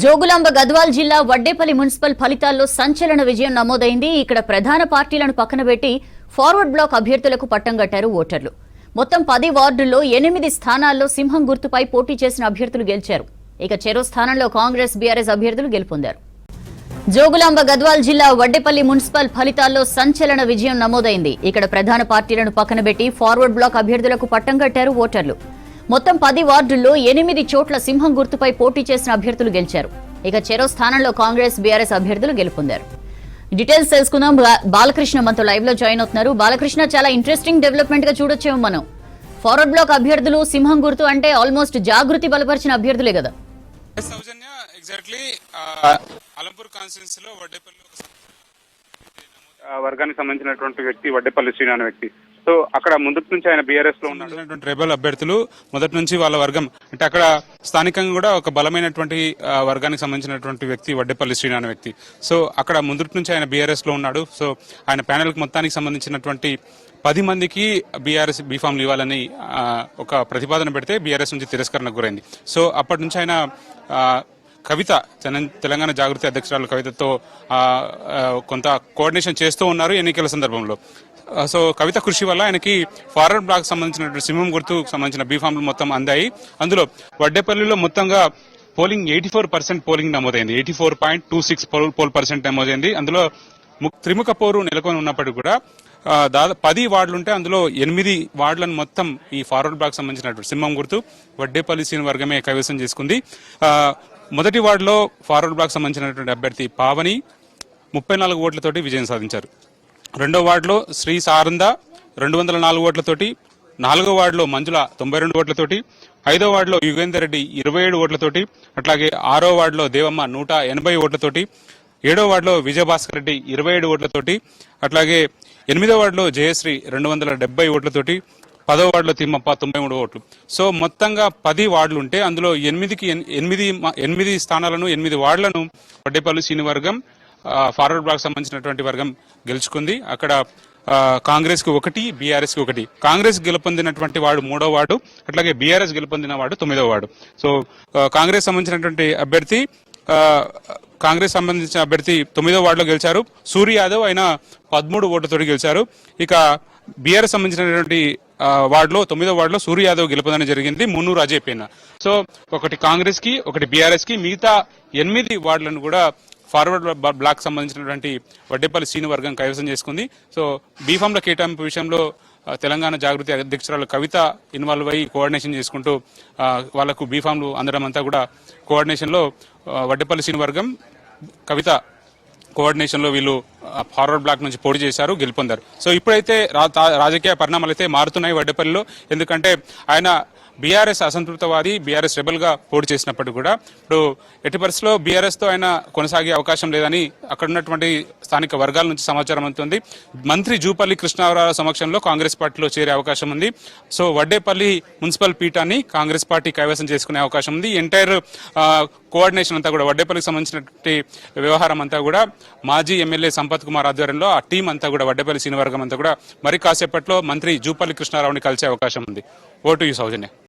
జోగులాంబ గద్వాల్ జిల్లా వడ్డేపల్లి మున్సిపల్ ఫలితాల్లో సంచలన విజయం నమోదైంది. ఇక్కడ ప్రధాన పార్టీలను పక్కన పెట్టి ఫార్వర్డ్ బ్లాక్ అభ్యర్థులకు పట్టం కట్టారు ఓటర్లు. మొత్తం 10 వార్డుల్లో 8 స్థానాల్లో సింహం గుర్తుపై పోటీ చేసిన అభ్యర్థులు గెలిచారు. ఇక చెరో స్థానంలో కాంగ్రెస్ బీఆర్ఎస్ అభ్యర్థులు గెలుపొందారు. జోగులాంబ గద్వాల్ జిల్లా వడ్డేపల్లి మున్సిపల్ ఫలితాల్లో సంచలన విజయం నమోదైంది. ఇక్కడ ప్రధాన పార్టీలను పక్కన పెట్టి ఫార్వర్డ్ బ్లాక్ అభ్యర్థులకు పట్టం కట్టారు ఓటర్లు. మొత్తం 10 వార్డుల్లో 8 చోట్ల సింహం గుర్తుపై పోటీ చేసిన అభ్యర్థులు గెలిచారు. ఇక చెరో స్థానంలో కాంగ్రెస్ బీఆర్ఎస్ అభ్యర్థులు గెలుపొందారు. డీటెయిల్స్ తెలుసుకుందాం. బాలకృష్ణ మనతో లైవ్ లో జాయిన్ అవుతున్నారు. బాలకృష్ణ, చాలా ఇంట్రెస్టింగ్ డెవలప్మెంట్ గా చూడొచ్చేమో మనం. ఫార్వర్డ్ బ్లాక్ అభ్యర్థులు సింహం గుర్తు అంటే ఆల్మోస్ట్ జాగృతి బలపరిచిన అభ్యర్థులే కదా. అలంపూర్ కాన్స్టిట్యున్సీ లో వడ్డేపల్లి వర్గానికి సంబంధించినటువంటి వ్యక్తి వడ్డేపల్లి శ్రీనారాయణ వ్యక్తి. సో అక్కడ ముందు నుంచి ఆయన బీఆర్ఎస్ లో ఉన్నటువంటి రెబల్ అభ్యర్థులు మొదటి నుంచి వాళ్ళ వర్గం అంటే అక్కడ స్థానికంగా కూడా ఒక బలమైనటువంటి వర్గానికి సంబంధించినటువంటి వ్యక్తి వడ్డేపల్లి శ్రీనారాయణ వ్యక్తి. సో అక్కడ ముందు నుంచి ఆయన బీఆర్ఎస్ లో ఉన్నాడు. సో ఆయన ప్యానెల్ మొత్తానికి సంబంధించినటువంటి 10 మందికి బీఆర్ఎస్ బీఫామ్లు ఇవ్వాలని ఒక ప్రతిపాదన పెడితే బీఆర్ఎస్ నుంచి తిరస్కరణకు గురైంది. సో అప్పటి నుంచి ఆయన కవిత తెలంగాణ జాగృతి అధ్యక్షురాలు కవితతో కొంత కోఆర్డినేషన్ చేస్తూ ఉన్నారు ఎన్నికల సందర్భంలో. సో కవిత కృషి వల్ల ఆయనకి ఫార్వర్డ్ బ్లాక్ సంబంధించినటువంటి సింహం గుర్తు సంబంధించిన బీఫామ్లు మొత్తం అందాయి. అందులో వడ్డేపల్లిలో మొత్తంగా పోలింగ్ 84% పోలింగ్ నమోదైంది. 84.26 పోల్ పర్సెంట్ నమోదైంది. అందులో త్రిముఖ పోరు నెలకొని ఉన్నప్పటికీ కూడా దాదాపు 10 వార్డులు ఉంటే అందులో 8 వార్డులను మొత్తం ఈ ఫార్వర్డ్ బ్లాక్ సంబంధించినటువంటి సింహం గుర్తు వడ్డేపల్లి సీన్ వర్గమే కైవసం చేసుకుంది. మొదటి వార్డులో ఫార్వర్డ్ బ్లాక్ సంబంధించినటువంటి అభ్యర్థి పావని 34 ఓట్లతోటి విజయం సాధించారు. రెండో వార్డులో శ్రీ సారంద 204 ఓట్లతోటి, 4వ వార్డులో మంజుల 92 ఓట్లతోటి, 5వ వార్డులో యుగేందర్ రెడ్డి 27 ఓట్లతోటి, అట్లాగే 6వ వార్డులో దేవమ్మ 180 ఓట్లతోటి, 7వ వార్డులో విజయభాస్కర్ రెడ్డి 27 ఓట్లతోటి, అట్లాగే 8వ వార్డులో జయశ్రీ 270 ఓట్లతోటి, 10వ వార్డులో తిమ్మప్ప 93 ఓట్లు. సో మొత్తంగా 10 వార్డులు ఉంటే అందులో 8 స్థానాలను 8 వార్డులను వడ్డేపల్లి సీని వర్గం ఫార్వర్డ్ బ్లాక్ సంబంధించినటువంటి వర్గం గెలుచుకుంది. అక్కడ కాంగ్రెస్ కి 1, బీఆర్ఎస్ కి 1. కాంగ్రెస్ గెలుపొందినటువంటి వాడు 3వ వార్డు, అట్లాగే బీఆర్ఎస్ గెలుపొందిన వాడు 9వ వార్డు. సో కాంగ్రెస్ సంబంధించినటువంటి అభ్యర్థి 9వ వార్డులో గెలిచారు. సూర్య యాదవ్ ఆయన 13 ఓట్లతో గెలిచారు. ఇక బీఆర్ఎస్ సంబంధించినటువంటి వార్డులో 9వ వార్డులో సూర్య యాదవ్ గెలుపొందడం జరిగింది. మున్నూరు అజయ్ పేన్న. సో ఒకటి కాంగ్రెస్ కి, ఒకటి బీఆర్ఎస్ కి, మిగతా 8 వార్డులను కూడా ఫార్వర్డ్ బ్లాక్ సంబంధించినటువంటి వడ్డేపల్లి సీని వర్గం కైవసం చేసుకుంది. సో బీఫామ్ల కేటాయింపు విషయంలో తెలంగాణ జాగృతి అధ్యక్షురాలు కవిత ఇన్వాల్వ్ అయ్యి కోఆర్డినేషన్ చేసుకుంటూ వాళ్లకు బీఫామ్లు అందడం అంతా కూడా కోఆర్డినేషన్ లో వడ్డేపల్లి సీని వర్గం కవిత కోఆర్డినేషన్ లో వీళ్ళు ఫార్వర్డ్ బ్లాక్ నుంచి పోటీ చేశారు, గెలుపొందారు. సో ఇప్పుడైతే రాజకీయ పరిణామాలు అయితే మారుతున్నాయి వడ్డేపల్లిలో. ఎందుకంటే ఆయన బీఆర్ఎస్ అసంతృప్తవాది, బీఆర్ఎస్ రెబల్ గా పోటీ చేసినప్పటికీ కూడా ఇప్పుడు ఎట్టి పరిస్థితిలో బీఆర్ఎస్ తో ఆయన కొనసాగే అవకాశం లేదని అక్కడ ఉన్నటువంటి స్థానిక వర్గాల నుంచి సమాచారం అందుతుంది. మంత్రి జూపల్లి కృష్ణారావు సమక్షంలో కాంగ్రెస్ పార్టీలో చేరే అవకాశం ఉంది. సో వడ్డేపల్లి మున్సిపల్ పీఠాన్ని కాంగ్రెస్ పార్టీ కైవసం చేసుకునే అవకాశం ఉంది. ఎంటైర్ కోఆర్డినేషన్ అంతా కూడా వడ్డేపల్లికి సంబంధించినటువంటి వ్యవహారం అంతా కూడా మాజీ ఎమ్మెల్యే సంపత్ కుమార్ ఆధ్వర్యంలో ఆ టీం అంతా కూడా వడ్డేపల్లి సీని వర్గం అంతా కూడా మరి కాసేపట్లో మంత్రి జూపల్లి కృష్ణారావుని కలిసే అవకాశం ఉంది. Vote you Soujanya.